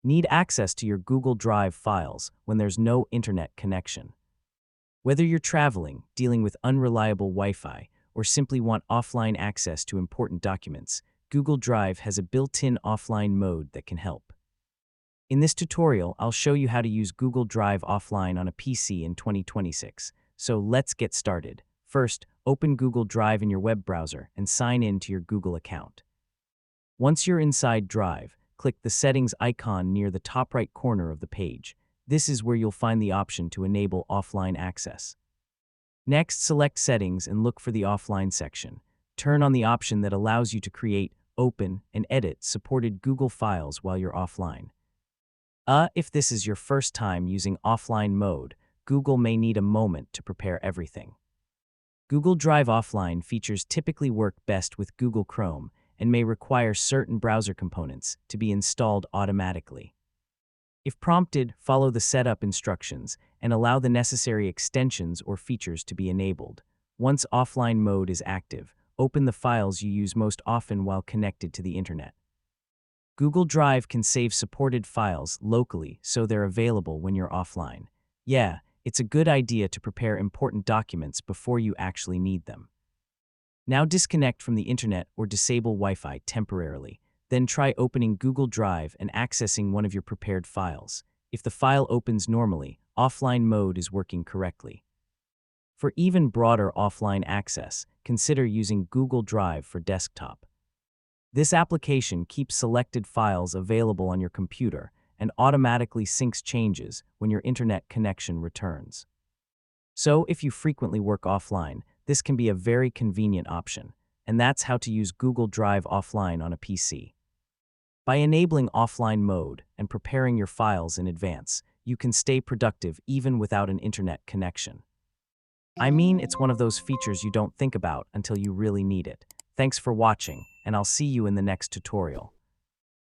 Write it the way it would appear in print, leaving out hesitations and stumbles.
Need access to your Google Drive files when there's no internet connection. Whether you're traveling, dealing with unreliable Wi-Fi, or simply want offline access to important documents, Google Drive has a built-in offline mode that can help. In this tutorial, I'll show you how to use Google Drive offline on a PC in 2026. So let's get started. First, open Google Drive in your web browser and sign in to your Google account. Once you're inside Drive, click the settings icon near the top right corner of the page. This is where you'll find the option to enable offline access. Next, select Settings and look for the Offline section. Turn on the option that allows you to create, open, and edit supported Google files while you're offline. If this is your first time using offline mode, Google may need a moment to prepare everything. Google Drive Offline features typically work best with Google Chrome and may require certain browser components to be installed automatically. If prompted, follow the setup instructions and allow the necessary extensions or features to be enabled. Once offline mode is active, open the files you use most often while connected to the internet. Google Drive can save supported files locally so they're available when you're offline. Yeah, it's a good idea to prepare important documents before you actually need them. Now disconnect from the internet or disable Wi-Fi temporarily. Then try opening Google Drive and accessing one of your prepared files. If the file opens normally, offline mode is working correctly. For even broader offline access, consider using Google Drive for desktop. This application keeps selected files available on your computer and automatically syncs changes when your internet connection returns. So, if you frequently work offline, this can be a very convenient option, and that's how to use Google Drive offline on a PC. By enabling offline mode and preparing your files in advance, you can stay productive even without an internet connection. I mean, it's one of those features you don't think about until you really need it. Thanks for watching, and I'll see you in the next tutorial.